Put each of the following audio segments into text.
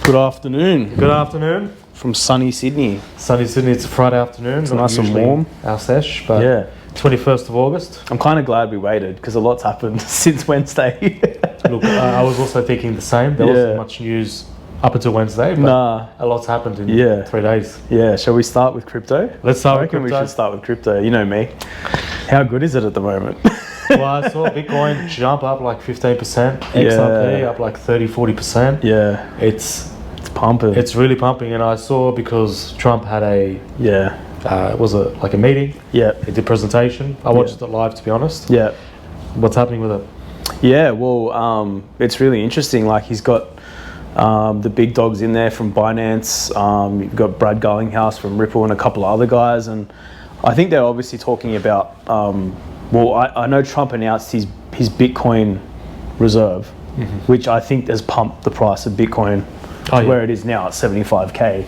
Good afternoon. Good afternoon. From sunny Sydney. Sunny Sydney, it's a Friday afternoon. It's nice and warm. Our sesh, but Yeah. 21st of August. I'm kind of glad we waited because a lot's happened since Wednesday. Look, I was also thinking the same. There wasn't much news up until Wednesday, but a lot's happened in 3 days. Yeah, shall we start with crypto? Let's start I with reckon crypto. we should start with crypto. You know me. How good is it at the moment? Well, I saw Bitcoin jump up like 15%, XRP up like 30-40%. Yeah. It's pumping. It's really pumping, and I saw because Trump had a was it like a meeting? Yeah. He did a presentation. I watched it live, to be honest. Yeah. What's happening with it? Yeah, well, it's really interesting. Like, he's got the big dogs in there from Binance. You've got Brad Garlinghouse from Ripple and a couple of other guys. And I think they're obviously talking about, I know Trump announced his Bitcoin reserve, which I think has pumped the price of Bitcoin to where it is now at 75K.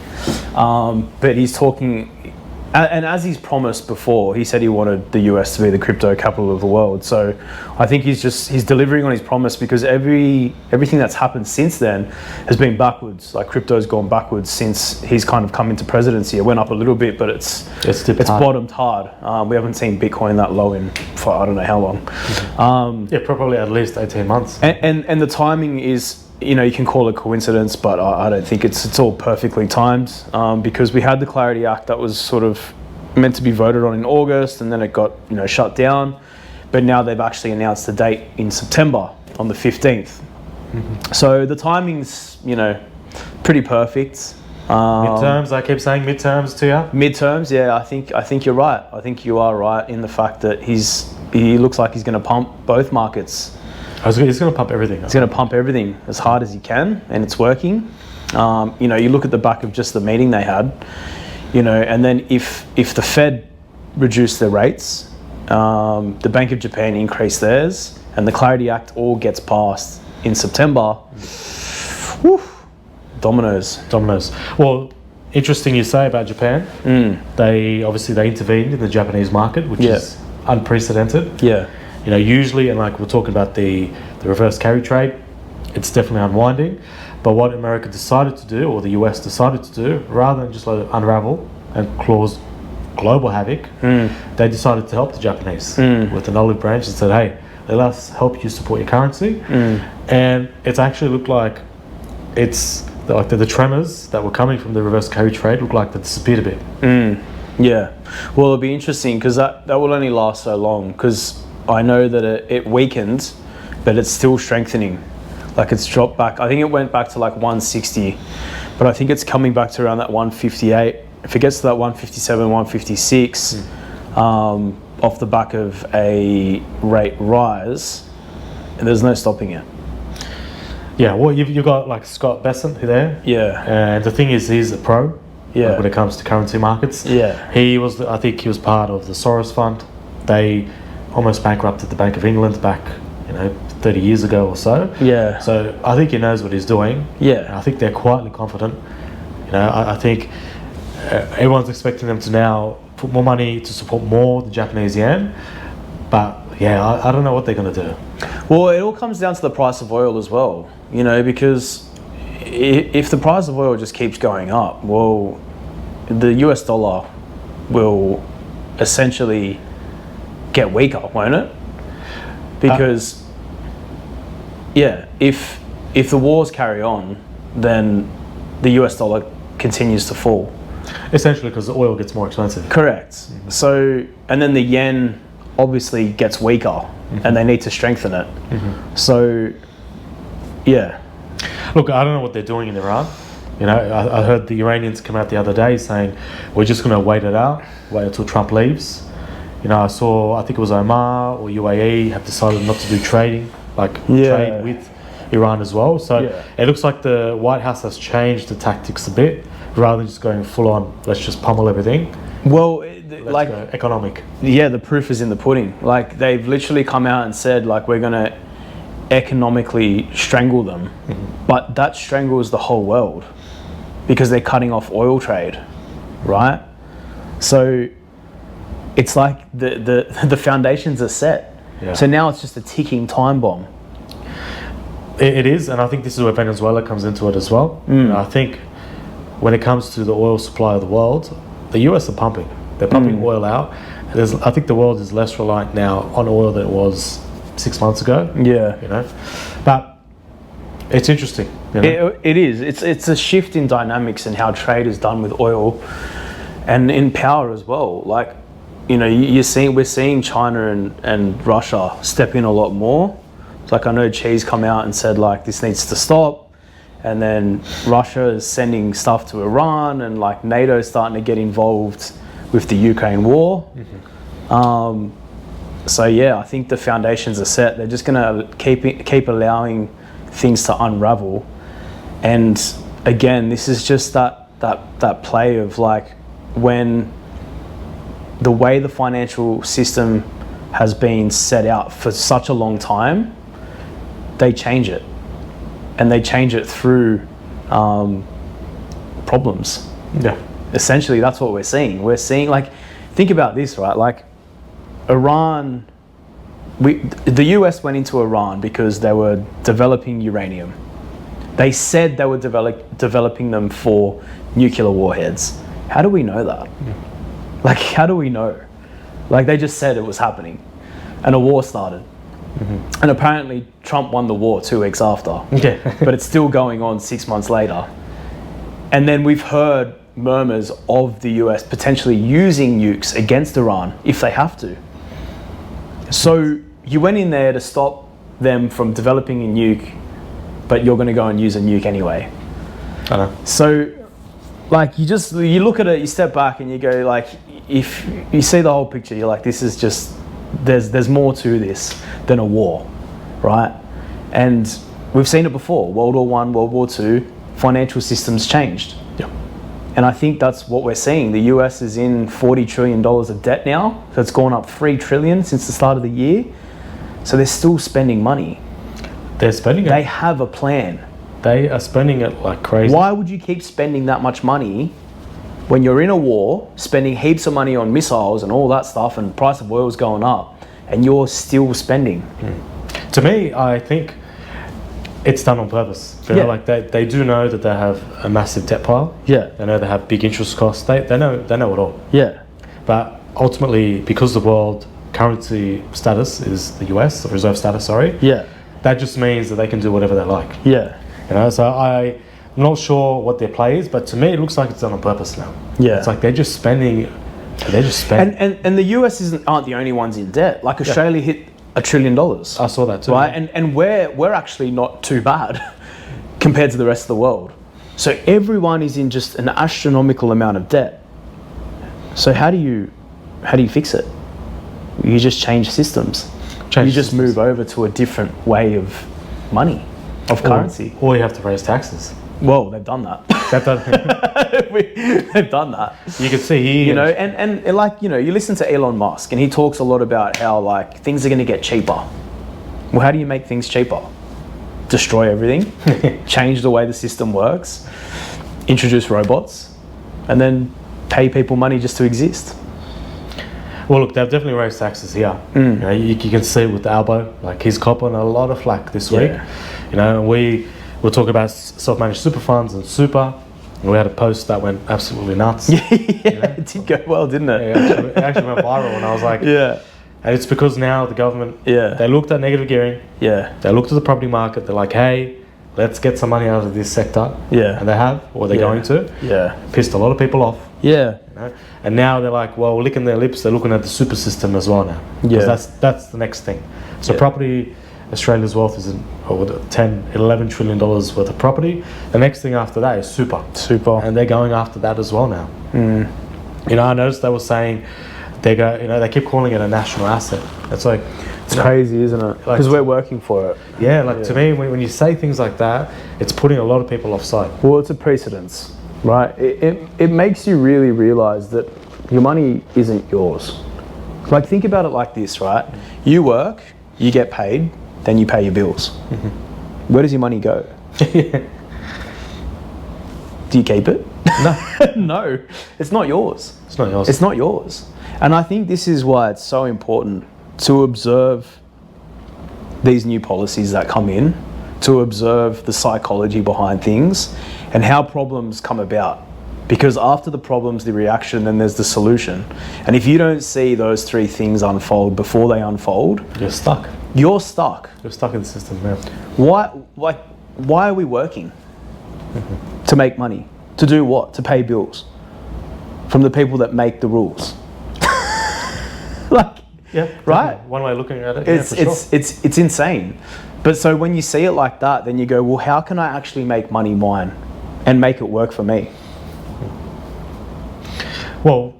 But he's talking, and as he's promised before, he said he wanted the US to be the crypto capital of the world. So I think he's delivering on his promise, because everything that's happened since then has been backwards. Like, crypto's gone backwards since he's kind of come into presidency. It went up a little bit, but it's bottomed hard. We haven't seen Bitcoin that low for I don't know how long. Probably at least 18 months. And the timing is, you can call it coincidence, but I don't think it's all perfectly timed, because we had the Clarity Act that was sort of meant to be voted on in August, and then it got shut down. But now they've actually announced the date in September on the 15th. So the timing's pretty perfect. Midterms, I keep saying midterms to you. Midterms, yeah. I think you're right. I think you are right in the fact that he looks like he's going to pump both markets. He's going to pump everything. He's going to pump everything as hard as he can, and it's working. You look at the back of just the meeting they had, and then if the Fed reduced their rates, the Bank of Japan increased theirs, and the Clarity Act all gets passed in September, whew, dominoes. Well, interesting you say about Japan. They intervened in the Japanese market, which is unprecedented. Yeah. Usually, and like we're talking about the reverse carry trade, it's definitely unwinding. But what America decided to do, or the US decided to do, rather than just let it unravel and cause global havoc, they decided to help the Japanese with an olive branch and said, hey, let us help you support your currency. And it's actually looked like the tremors that were coming from the reverse carry trade looked like they disappeared a bit. Yeah. Well, it'll be interesting, because that will only last so long, because I know that it weakened, but it's still strengthening. Like, it's dropped back. I think it went back to like 160, but I think it's coming back to around that 158. If it gets to that 157, 156, off the back of a rate rise, and there's no stopping it. Yeah, well, you've got like Scott Bessent there. Yeah. And the thing is, he's a pro. Yeah. When it comes to currency markets. Yeah. I think he was part of the Soros Fund. They almost bankrupted the Bank of England back, 30 years ago or so. Yeah. So I think he knows what he's doing. Yeah. And I think they're quietly confident. I think everyone's expecting them to now put more money to support more the Japanese yen. But yeah, I don't know what they're going to do. Well, it all comes down to the price of oil as well, because if the price of oil just keeps going up, well, the US dollar will essentially get weaker, won't it? Because if the wars carry on, then the US dollar continues to fall. Essentially, because the oil gets more expensive. Correct. So, and then the yen obviously gets weaker, and they need to strengthen it. So, yeah. Look, I don't know what they're doing in Iran. I heard the Iranians come out the other day saying, we're just going to wait until Trump leaves. I think it was Oman or UAE have decided not to do trading, trade with Iran as well. So it looks like the White House has changed the tactics a bit, rather than just going full on, let's just pummel everything. Well, let's go economic. Yeah, the proof is in the pudding. Like, they've literally come out and said, like, we're going to economically strangle them. But that strangles the whole world, because they're cutting off oil trade, right? So it's like the foundations are set. Yeah. So now it's just a ticking time bomb. It is, and I think this is where Venezuela comes into it as well. You know, I think when it comes to the oil supply of the world, the US are pumping. They're pumping oil out. I think the world is less reliant now on oil than it was 6 months ago. Yeah. You know, but it's interesting. You know? It is. It's a shift in dynamics in how trade is done with oil, and in power as well. Like, you know, we're seeing China and Russia step in a lot more. It's like, I know Xi's come out and said like this needs to stop, and then Russia is sending stuff to Iran, and like NATO is starting to get involved with the Ukraine war. So yeah, I think the foundations are set. They're just gonna keep allowing things to unravel, and again, this is just that play of like, when the way the financial system has been set out for such a long time, they change it, and they change it through problems. Yeah. Essentially, that's what we're seeing. We're seeing, like, think about this, right? Like, Iran, the US went into Iran because they were developing uranium. They said they were developing them for nuclear warheads. How do we know that? Like, how do we know? Like, they just said it was happening, and a war started. And apparently Trump won the war 2 weeks after. Yeah. But it's still going on 6 months later. And then we've heard murmurs of the US potentially using nukes against Iran if they have to. So you went in there to stop them from developing a nuke, but you're going to go and use a nuke anyway. I know. So, like, you look at it, you step back and you go, like, if you see the whole picture, you're like, this is just, there's more to this than a war, right? And we've seen it before. World War I, World War II, financial systems changed. Yeah. And I think that's what we're seeing. The US is in $40 trillion of debt now. So it's gone up $3 trillion since the start of the year. So they're still spending money. They're spending it. They have a plan. They are spending it like crazy. Why would you keep spending that much money when you're in a war, spending heaps of money on missiles and all that stuff, and price of oil's going up, and you're still spending? To me, I think it's done on purpose. You know, like they do know that they have a massive debt pile. Yeah. They know they have big interest costs. They know it all. Yeah. But ultimately, because the world currency status is the US, the reserve status, sorry. Yeah. That just means that they can do whatever they like. Yeah. You know, so I'm not sure what their play is, but to me it looks like it's done on purpose now. Yeah. It's like they're just spending. And the US aren't the only ones in debt. Like, Australia hit $1 trillion. I saw that too. Right? And we're actually not too bad compared to the rest of the world. So everyone is in just an astronomical amount of debt. So how do you fix it? You just change systems. You just move over to a different way of money, of currency. Or you have to raise taxes. Well, they've done that. They've done that. You can see, you know, and like, you know, you listen to Elon Musk, and he talks a lot about how, like, things are going to get cheaper. Well, how do you make things cheaper? Destroy everything, change the way the system works, introduce robots, and then pay people money just to exist. Well, look, they've definitely raised taxes here. You know, you can see with Albo, like, he's copping a lot of flack this week. You know, we'll talk about self-managed super funds and super. And we had a post that went absolutely nuts. Yeah, it did go well, didn't it? Yeah, it actually went viral, and I was like, and it's because now the government, they looked at negative gearing. They looked at the property market. They're like, hey, let's get some money out of this sector. And they have, or they're going to. Pissed a lot of people off. You know? And now they're like, well, licking their lips. They're looking at the super system as well now. Because that's the next thing. So property, Australia's wealth is $10, $11 trillion worth of property. The next thing after that is super. And they're going after that as well now. You know, I noticed they were saying they keep calling it a national asset. It's like, it's crazy, isn't it? Because we're working for it. Yeah, like to me, when you say things like that, it's putting a lot of people offside. Well, it's a precedence, right? It makes you really realize that your money isn't yours. Like, think about it like this, right? You work, you get paid, then you pay your bills. Where does your money go? Do you keep it? No. No, it's not yours. It's not yours. It's not yours. And I think this is why it's so important to observe these new policies that come in, to observe the psychology behind things and how problems come about. Because after the problem's the reaction, then there's the solution. And if you don't see those three things unfold before they unfold, you're stuck. You're stuck. You're stuck in the system, yeah. Why are we working? To make money. To do what? To pay bills. From the people that make the rules. Like, yeah, right? One way of looking at it, it's insane. But so when you see it like that, then you go, well, how can I actually make money mine and make it work for me? Well,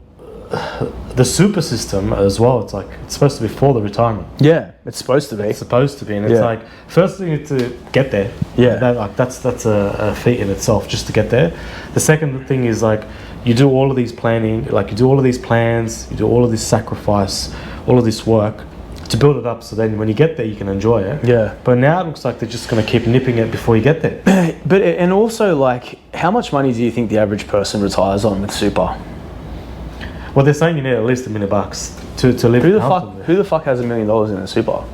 the super system as well, it's like, it's supposed to be for the retirement. Yeah, it's supposed to be. It's supposed to be, and it's like, first you need to get there. Yeah. That's a feat in itself, just to get there. The second thing is like, you do all of these planning, like you do all of these plans, you do all of this sacrifice, all of this work to build it up, so then when you get there, you can enjoy it. Yeah. But now it looks like they're just going to keep nipping it before you get there. But, and also like, how much money do you think the average person retires on with super? Well, they're saying you need at least $1 million to live comfortably. Who the fuck has $1 million in a super?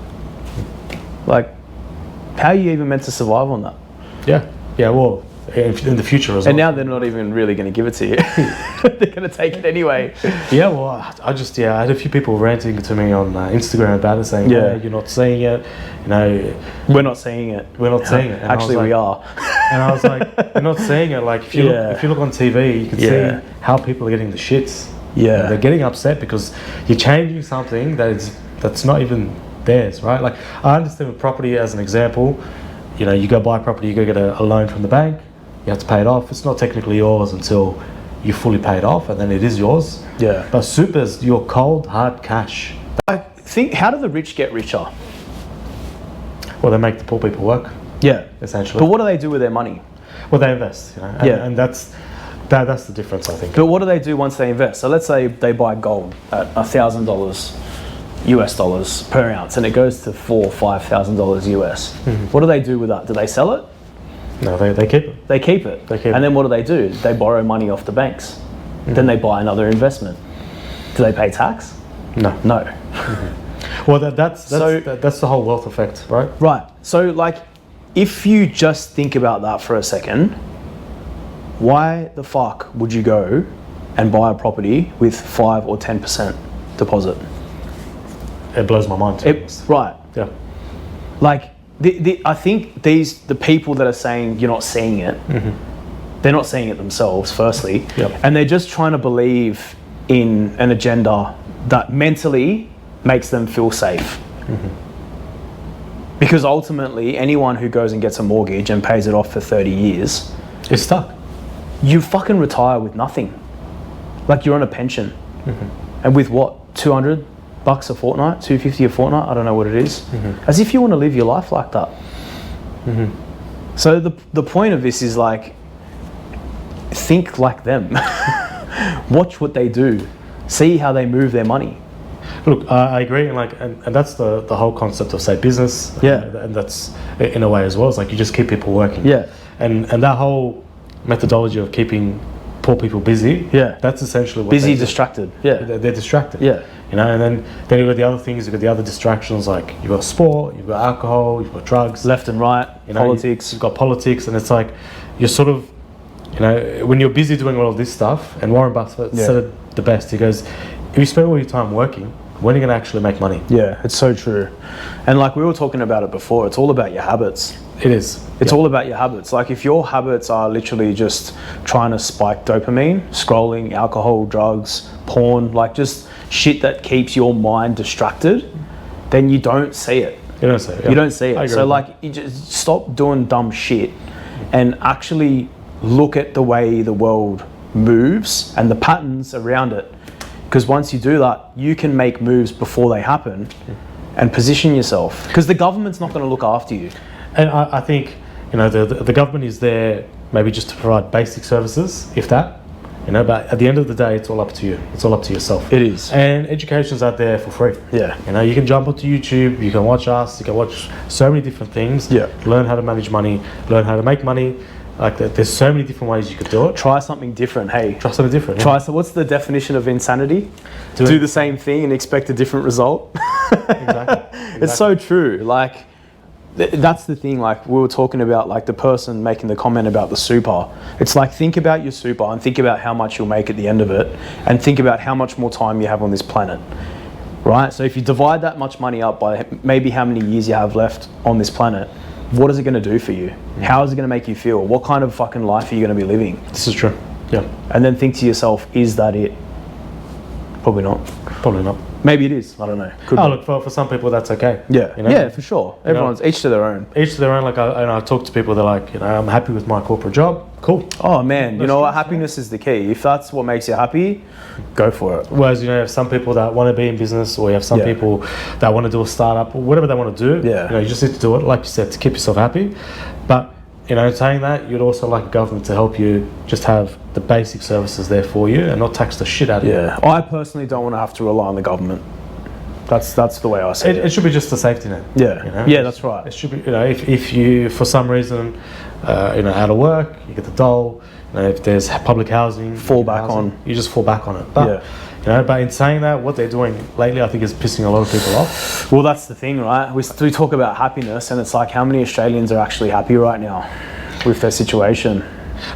Like, how are you even meant to survive on that? Yeah, well, in the future as well. And now they're not even really going to give it to you. They're going to take it anyway. Yeah, well, I had a few people ranting to me on Instagram about it, saying, "Yeah, you're not seeing it. You know, we're not seeing it. We're not seeing it." And actually, we are. And I was like, "You're not seeing it. Like, if you look on TV, you can see how people are getting the shits. Yeah, they're getting upset because you're changing something that's not even theirs, right? Like, I understand with property as an example. You know, you go buy property, you go get a loan from the bank. You have to pay it off. It's not technically yours until you fully pay it off, and then it is yours. Yeah. But super's your cold, hard cash. I think, how do the rich get richer? Well, they make the poor people work. Yeah. Essentially. But what do they do with their money? Well, they invest, you know. And that's the difference, I think. But what do they do once they invest? So let's say they buy gold at $1,000 US dollars per ounce, and it goes to $4,000 or $5,000 US. Mm-hmm. What do they do with that? Do they sell it? No, they keep it. They keep it. And then what do? They borrow money off the banks. Mm-hmm. Then they buy another investment. Do they pay tax? No. No. Mm-hmm. Well, that's the whole wealth effect, right? Right. So, like, if you just think about that for a second, why the fuck would you go and buy a property with 5 or 10% deposit? It blows my mind. Right. Yeah. Like, I think the people that are saying you're not seeing it, mm-hmm. they're not seeing it themselves, firstly. Yep. And they're just trying to believe in an agenda that mentally makes them feel safe. Mm-hmm. Because ultimately, anyone who goes and gets a mortgage and pays it off for 30 years is stuck. You fucking retire with nothing. Like, you're on a pension. Mm-hmm. And with what? $200 a fortnight? $250 a fortnight? I don't know what it is. Mm-hmm. As if you want to live your life like that. Mm-hmm. So the point of this is, like, think like them. Watch what they do. See how they move their money. Look, I agree, and that's the whole concept of, say, business. Yeah. And that's in a way as well. It's like you just keep people working. Yeah. And that whole methodology of keeping poor people busy. Yeah. That's essentially what busy, distracted. Yeah. They're distracted. Yeah. You know, and then you've got the other things. You've got the other distractions, like you've got sport, you've got alcohol, you've got drugs, left and right, you know, politics. You've got politics, and it's like you're sort of, you know, when you're busy doing all of this stuff. And Warren Buffett said it the best. He goes, if you spend all your time working, when are you going to actually make money? Yeah, it's so true. And like we were talking about it before, it's all about your habits. It is. It's all about your habits. Like, if your habits are literally just trying to spike dopamine, scrolling, alcohol, drugs, porn, like just shit that keeps your mind distracted, then you don't see it. You don't see it. Yeah. You don't see it. So like, you just stop doing dumb shit and actually look at the way the world moves and the patterns around it. Because once you do that, you can make moves before they happen and position yourself. Because the government's not going to look after you. And I think, you know, the government is there maybe just to provide basic services, if that, you know, but at the end of the day, it's all up to you. It's all up to yourself. It is. And education's out there for free. Yeah. You know, you can jump onto YouTube, you can watch us, you can watch so many different things. Yeah. Learn how to manage money, learn how to make money. Like, there's so many different ways you could do it. Try something different, hey. Try something different. So what's the definition of insanity? Do the same thing and expect a different result. Exactly. It's so true. Like, that's the thing, like we were talking about, like the person making the comment about the super. It's like, think about your super and think about how much you'll make at the end of it, and think about how much more time you have on this planet, right? So if you divide that much money up by maybe how many years you have left on this planet, what is it going to do for you? How is it going to make you feel? What kind of fucking life are you going to be living? This is true. Yeah. And then think to yourself, is that it? Probably not. Probably not. Maybe it is. I don't know. Could be. Look, for some people that's okay. Yeah, you know? yeah, for sure. Everyone's each to their own. Each to their own. Like I talk to people, they're like, I'm happy with my corporate job. Cool. Oh man, you know what? Happiness is the key. If that's what makes you happy, go for it. Whereas you have some people that want to be in business, or you have some people that want to do a startup, or whatever they want to do. Yeah. You just need to do it, like you said, to keep yourself happy. But saying that, you'd also like government to help you just have the basic services there for you and not tax the shit out of you. Yeah, I personally don't want to have to rely on the government. That's the way I see it. It should be just a safety net. Yeah, yeah, that's right. It should be, if you for some reason, out of work, you get the dole. If there's public housing, you just fall back on it. But but in saying that, what they're doing lately, I think, is pissing a lot of people off. Well, that's the thing, right? We talk about happiness, and it's like, how many Australians are actually happy right now with their situation?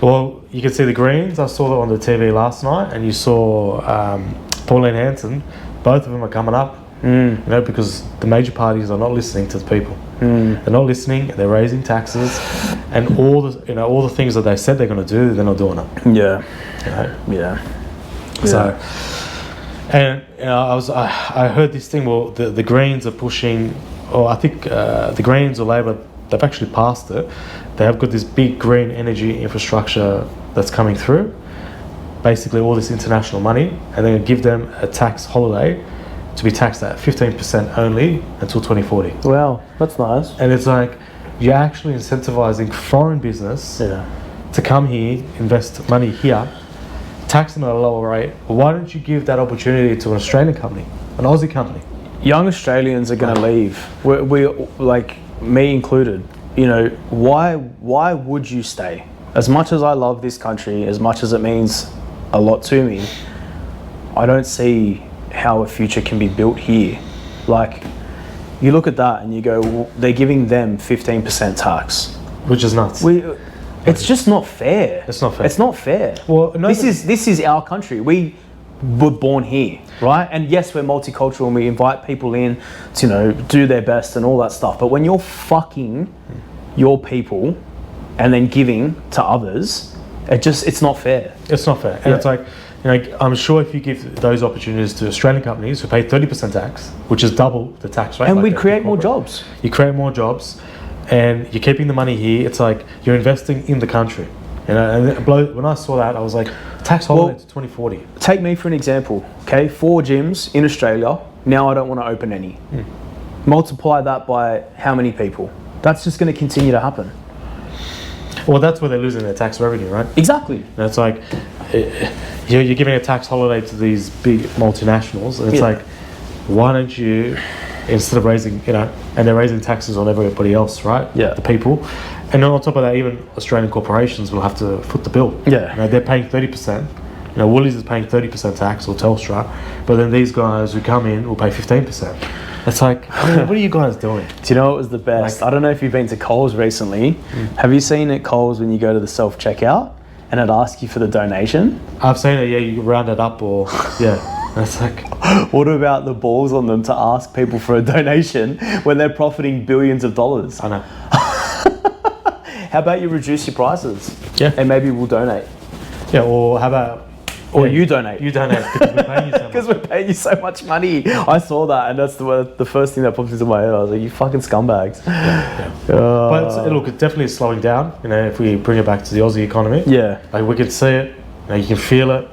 Well, you can see the Greens. I saw that on the TV last night, and you saw Pauline Hanson. Both of them are coming up. Because the major parties are not listening to the people. They're not listening. They're raising taxes, and all the things that they said they're going to do, they're not doing it. Yeah, yeah. So, and I heard this thing. Well, the Greens are pushing, or I think the Greens or Labor, they've actually passed it. They have got this big green energy infrastructure that's coming through. Basically, all this international money, and they're going to give them a tax holiday to be taxed at 15% only until 2040. Wow, that's nice. And it's like, you're actually incentivizing foreign business to come here, invest money here, tax them at a lower rate. Why don't you give that opportunity to an Australian company, an Aussie company? Young Australians are going to leave. We like, me included. Why would you stay? As much as I love this country, as much as it means a lot to me, I don't see how a future can be built here. Like, you look at that and you go, well, they're giving them 15% tax, which is nuts. It's just not fair. It's not fair. It's not fair. Well, this is our country. We were born here, right? And yes, we're multicultural and we invite people in to do their best and all that stuff. But when you're fucking your people and then giving to others, it's not fair. It's not fair. And it's like, I'm sure if you give those opportunities to Australian companies who pay 30% tax, which is double the tax rate, and we'd create more jobs. You create more jobs, and you're keeping the money here. It's like you're investing in the country. And when I saw that, I was like, tax holiday to 2040. Take me for an example. Okay, 4 gyms in Australia. Now I don't want to open any. Multiply that by how many people? That's just going to continue to happen. Well, that's where they're losing their tax revenue, right? Exactly. And it's like, you're giving a tax holiday to these big multinationals, and it's like, why don't you, instead of raising, and they're raising taxes on everybody else, right? Yeah. The people. And then on top of that, even Australian corporations will have to foot the bill. Yeah. They're paying 30%. Woolies is paying 30% tax, or Telstra, but then these guys who come in will pay 15%. It's like, what are you guys doing? Do you know what was the best? I don't know if you've been to Coles recently. Have you seen at Coles when you go to the self-checkout and it asks you for the donation? I've seen it, you round it up, or, It's like, what about the balls on them to ask people for a donation when they're profiting billions of dollars? I know. How about you reduce your prices? Yeah. And maybe we'll donate. Yeah, or how about... Or you donate. You donate, because we're paying you so much. Because we're paying you so much money. I saw that, and that's the first thing that popped into my head. I was like, you fucking scumbags. But look, it definitely is slowing down, if we bring it back to the Aussie economy. Yeah. Like, we can see it, you can feel it.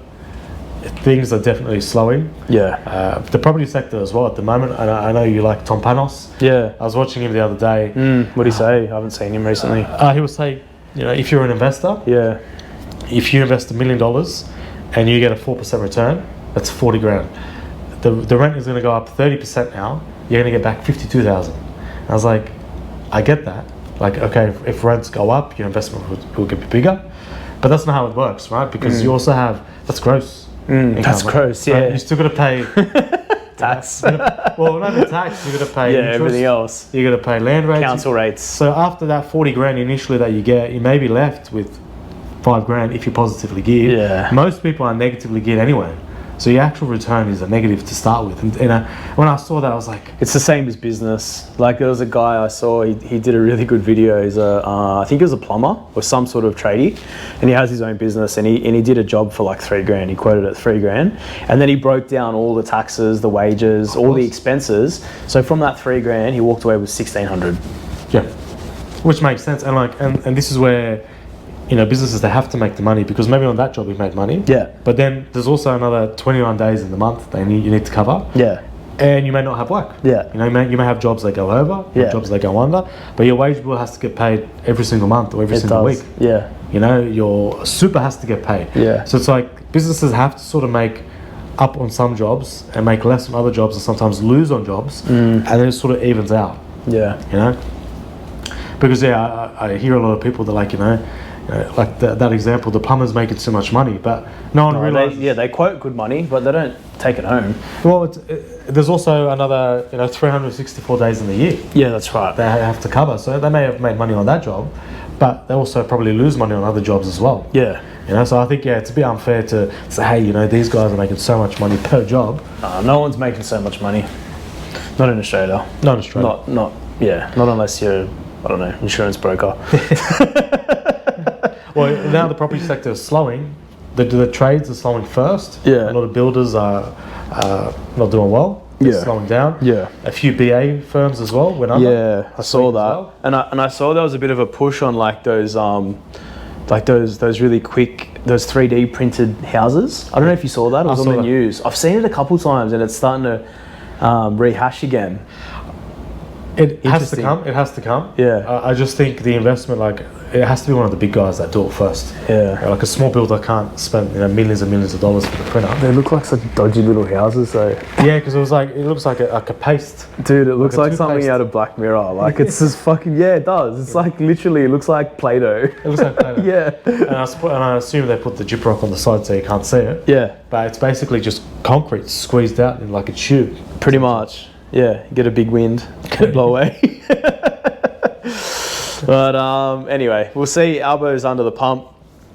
Things are definitely slowing. Yeah. The property sector as well at the moment. I know you like Tom Panos. Yeah. I was watching him the other day. What did he say? I haven't seen him recently. He was saying, if you're an investor, if you invest $1 million and you get a 4% return, that's 40 grand. The rent is going to go up 30% now. You're going to get back 52,000. I was like, I get that. Like, okay, if rents go up, your investment will get bigger. But that's not how it works, right? Because you also have, that's gross. That's gross, yeah. Right? You still got to pay tax. Well, not even tax. You got to pay interest, everything else. You got to pay land rates, Council rates. So after that 40 grand initially that you get, you may be left with 5 grand if you positively geared. Yeah. Most people are negatively geared anyway. So your actual return is a negative to start with. And when I saw that, I was like... It's the same as business. Like there was a guy I saw, he did a really good video. He's I think he was a plumber or some sort of tradie, and he has his own business, and he did a job for like 3 grand. He quoted it 3 grand. And then he broke down all the taxes, the wages, all the expenses. So from that 3 grand, he walked away with 1,600. Yeah. Which makes sense. And like, and this is where, you know, businesses, they have to make the money, because maybe on that job you made money. Yeah. But then there's also another 29 days in the month you need to cover. Yeah. And you may not have work. Yeah. You know, you may have jobs that go over, jobs that go under, but your wage bill has to get paid every single month or every single week. Yeah. You know, your super has to get paid. Yeah. So it's like businesses have to sort of make up on some jobs and make less on other jobs, and sometimes lose on jobs, and then it sort of evens out. Yeah. You know? Because I hear a lot of people that, like, you know, like that example, the plumbers making so much money, but no one realizes. They quote good money, but they don't take it home. Well, there's also another, 364 days in the year. Yeah, that's right. They have to cover, so they may have made money on that job, but they also probably lose money on other jobs as well. Yeah. You know, so I think, it's a bit unfair to say, hey, you know, these guys are making so much money per job. No one's making so much money. Not in Australia. Not in Australia. Not unless you're, I don't know, insurance broker. Well, now the property sector is slowing. The trades are slowing first. Yeah. A lot of builders are not doing well. They're slowing down. Yeah. A few BA firms as well went under. Yeah, I saw that. Well. And I saw there was a bit of a push on like those really quick, those 3D printed houses. I don't know if you saw that. It was on the news. I've seen it a couple times, and it's starting to rehash again. It has to come. It has to come. Yeah. I just think the investment, like, it has to be one of the big guys that do it first. Yeah. Like a small builder can't spend millions and millions of dollars for the printer. They look like such dodgy little houses, though. Yeah, because it looks like a paste. Dude, it looks like something out of Black Mirror. Like it's just fucking it does. It's like literally, it looks like Play-Doh. It looks like Play-Doh. Yeah. And I assume they put the gyprock on the side so you can't see it. Yeah. But it's basically just concrete squeezed out in like a tube. Pretty much. Yeah, get a big wind, blow away. But anyway, we'll see. Albo's under the pump.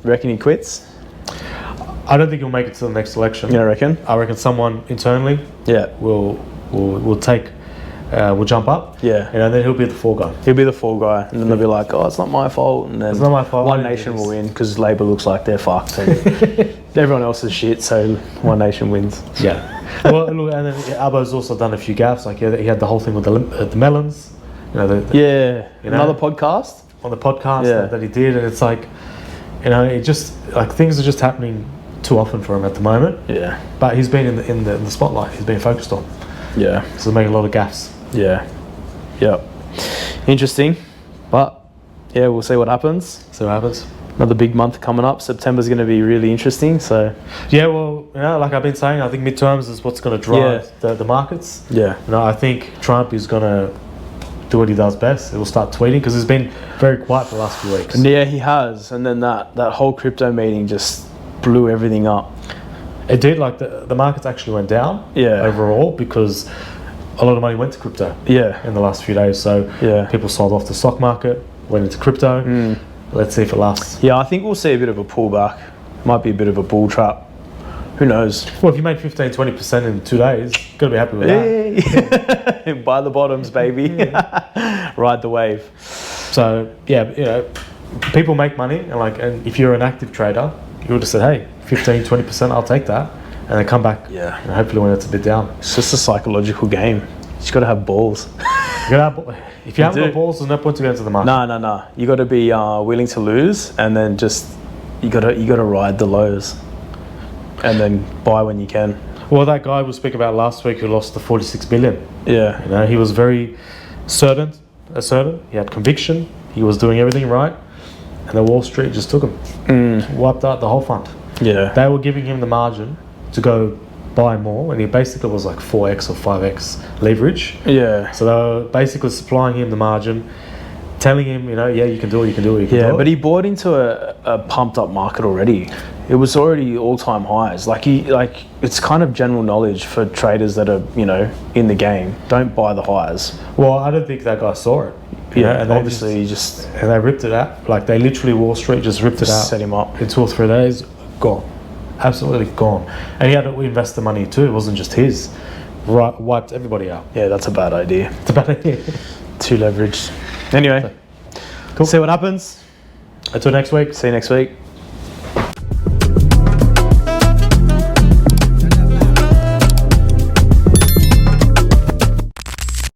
Reckon he quits? I don't think he'll make it to the next election. You don't reckon? I reckon someone internally will jump up. Yeah. And then he'll be the fall guy. He'll be the fall guy. And then they'll be like, oh, it's not my fault. And then it's not my fault. One Nation will win because Labor looks like they're fucked. And everyone else is shit, so One Nation wins. Yeah. Well, look, and then Albo's also done a few gaffes. Like he had the whole thing with the melons. Another podcast on the podcast that he did, and it's like, it just like things are just happening too often for him at the moment. Yeah. But he's been in the spotlight. He's been focused on. Yeah. So making a lot of gaffes. Yeah. Yep. Interesting, but we'll see what happens. Another big month coming up. September's going to be really interesting. So like I've been saying, I think midterms is what's going to drive the markets. Yeah. I think Trump is going to do what he does best. It will start tweeting because he's been very quiet for the last few weeks. And yeah, he has. And then that whole crypto meeting just blew everything up. It did. Like the markets actually went down. Yeah. Overall, because a lot of money went to crypto. Yeah. In the last few days, so people sold off the stock market, went into crypto. Let's see if it lasts. Yeah, I think we'll see a bit of a pullback. Might be a bit of a bull trap. Who knows? Well, if you made 15-20% in 2 days, you've got to be happy with that. Buy the bottoms, baby. Ride the wave. So people make money, and if you're an active trader, you would have said, hey, 15-20%, I'll take that, and then come back. Yeah. And hopefully when it's a bit down. It's just a psychological game. You just got to have balls. If you haven't got balls, there's no point to go into the market. No. You got to be willing to lose, and then just you got to ride the lows, and then buy when you can. Well, that guy we spoke about last week who lost the 46 billion. Yeah. He was very certain. He had conviction. He was doing everything right, and the Wall Street just took him, wiped out the whole fund. Yeah. They were giving him the margin to go buy more, and he basically was like 4x or 5x leverage. Yeah. So they were basically supplying him the margin, telling him, yeah, you can do it, you can do it, you can do it. But he bought into a pumped up market already. It was already all-time highs. It's kind of general knowledge for traders that are, in the game. Don't buy the highs. Well, I don't think that guy saw it. And obviously and they ripped it out. Like they literally, Wall Street just ripped it out. Set him up. In 2 or 3 days, gone. Absolutely gone. And he had to invest the money too. It wasn't just his. Wiped everybody out. Yeah, that's a bad idea. It's a bad idea. Too leveraged. Anyway, Cool. See what happens. Until next week. See you next week.